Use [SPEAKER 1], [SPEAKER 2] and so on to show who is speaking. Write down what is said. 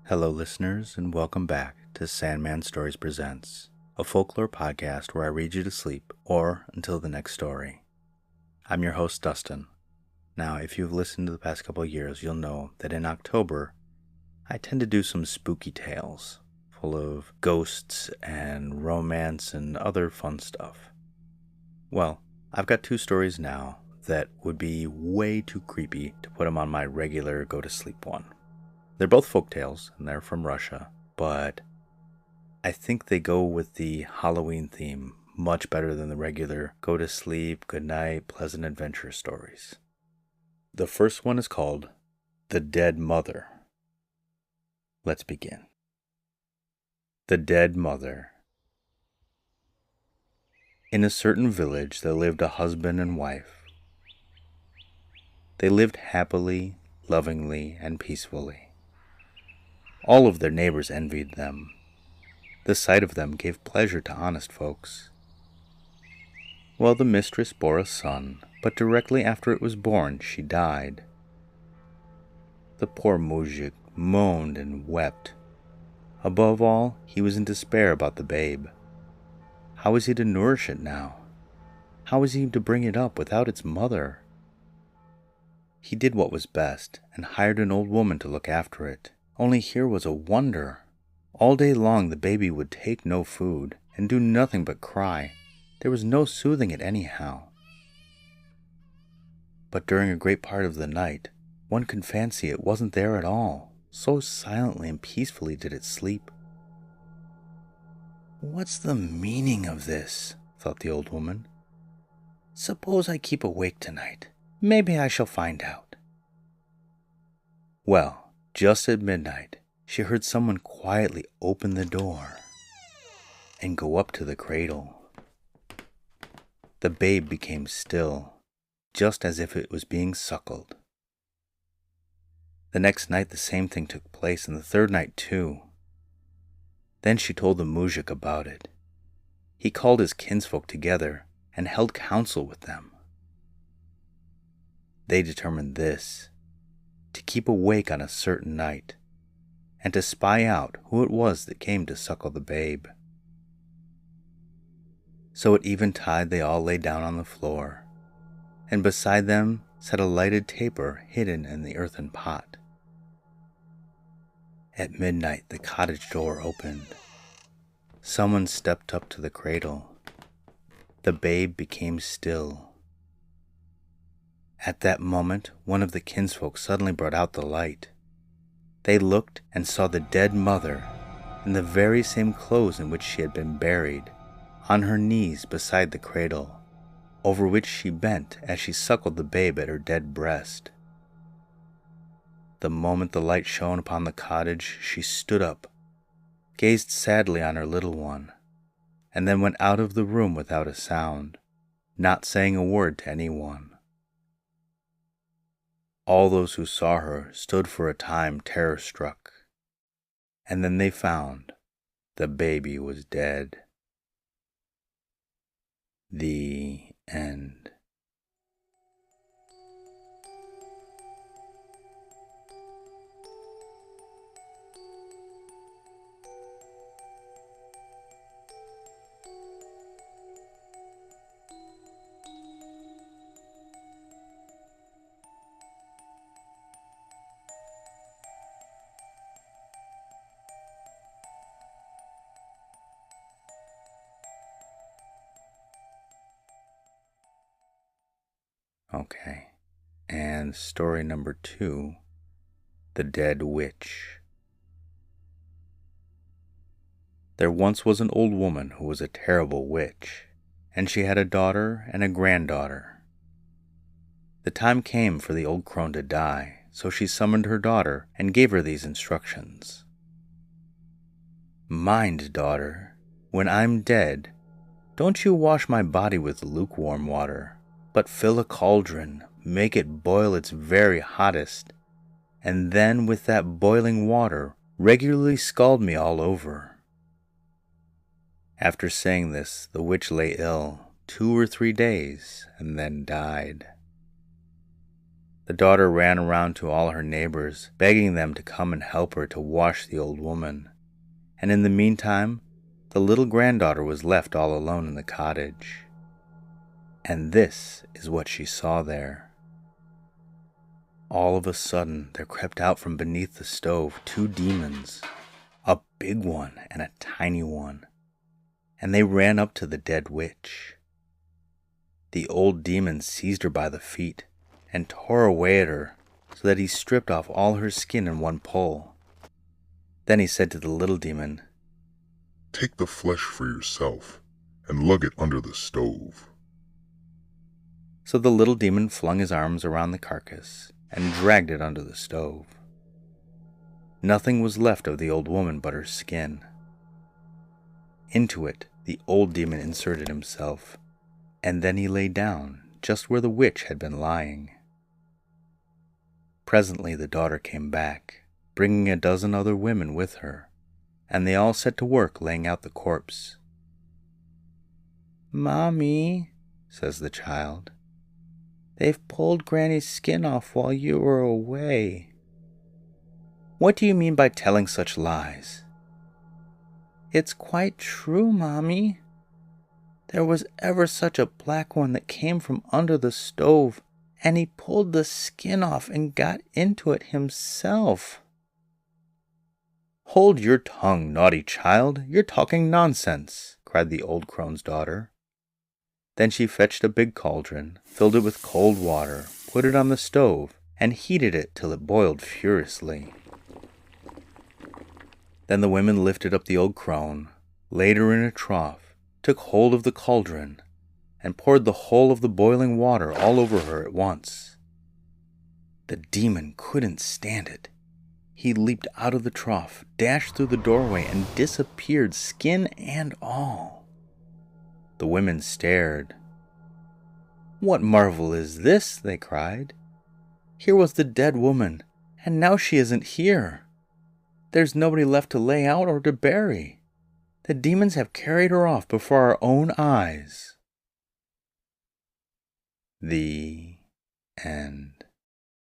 [SPEAKER 1] Hello, listeners, and welcome back to Sandman Stories Presents, a folklore podcast where I read you to sleep or until the next story. I'm your host, Dustin. Now, if you've listened to the past couple of years, you'll know that in October, I tend to do some spooky tales full of ghosts and romance and other fun stuff. Well, I've got two stories now that would be way too creepy to put them on my regular go-to-sleep one. They're both folktales, and they're from Russia, but I think they go with the Halloween theme much better than the regular go-to-sleep, good-night, pleasant adventure stories. The first one is called The Dead Mother. Let's begin. The Dead Mother. In a certain village there lived a husband and wife. They lived happily, lovingly, and peacefully. All of their neighbors envied them. The sight of them gave pleasure to honest folks. Well, the mistress bore a son, but directly after it was born, she died. The poor muzhik moaned and wept. Above all, he was in despair about the babe. How was he to nourish it now? How was he to bring it up without its mother? He did what was best and hired an old woman to look after it. Only here was a wonder. All day long the baby would take no food and do nothing but cry. There was no soothing it anyhow. But during a great part of the night, one could fancy it wasn't there at all. So silently and peacefully did it sleep. "What's the meaning of this?" thought the old woman. "Suppose I keep awake tonight. Maybe I shall find out." Well, just at midnight, she heard someone quietly open the door and go up to the cradle. The babe became still, just as if it was being suckled. The next night the same thing took place, and the third night too. Then she told the muzhik about it. He called his kinsfolk together and held counsel with them. They determined this: to keep awake on a certain night, and to spy out who it was that came to suckle the babe. So at eventide they all lay down on the floor, and beside them sat a lighted taper hidden in the earthen pot. At midnight the cottage door opened. Someone stepped up to the cradle. The babe became still. At that moment, one of the kinsfolk suddenly brought out the light. They looked and saw the dead mother, in the very same clothes in which she had been buried, on her knees beside the cradle, over which she bent as she suckled the babe at her dead breast. The moment the light shone upon the cottage, she stood up, gazed sadly on her little one, and then went out of the room without a sound, not saying a word to anyone. All those who saw her stood for a time terror-struck, and then they found the baby was dead. The end. Okay, and story number 2, The Dead Witch. There once was an old woman who was a terrible witch, and she had a daughter and a granddaughter. The time came for the old crone to die, so she summoned her daughter and gave her these instructions. "Mind, daughter, when I'm dead, don't you wash my body with lukewarm water, but fill a cauldron, make it boil its very hottest, and then with that boiling water regularly scald me all over." After saying this, the witch lay ill 2 or 3 days and then died. The daughter ran around to all her neighbors, begging them to come and help her to wash the old woman. And in the meantime, the little granddaughter was left all alone in the cottage. And this is what she saw there. All of a sudden, there crept out from beneath the stove 2 demons, a big one and a tiny one, and they ran up to the dead witch. The old demon seized her by the feet and tore away at her so that he stripped off all her skin in one pull. Then he said to the little demon,
[SPEAKER 2] "Take the flesh for yourself and lug it under the stove."
[SPEAKER 1] So the little demon flung his arms around the carcass and dragged it under the stove. Nothing was left of the old woman but her skin. Into it the old demon inserted himself, and then he lay down just where the witch had been lying. Presently the daughter came back, bringing a dozen other women with her, and they all set to work laying out the corpse. "Mommy," says the child, "they've pulled Granny's skin off while you were away." "What do you mean by telling such lies?" "It's quite true, Mommy. There was ever such a black one that came from under the stove, and he pulled the skin off and got into it himself." "Hold your tongue, naughty child, you're talking nonsense," cried the old crone's daughter. Then she fetched a big cauldron, filled it with cold water, put it on the stove, and heated it till it boiled furiously. Then the women lifted up the old crone, laid her in a trough, took hold of the cauldron, and poured the whole of the boiling water all over her at once. The demon couldn't stand it. He leaped out of the trough, dashed through the doorway, and disappeared, skin and all. The women stared. "What marvel is this?" they cried. "Here was the dead woman, and now she isn't here. There's nobody left to lay out or to bury. The demons have carried her off before our own eyes." The end.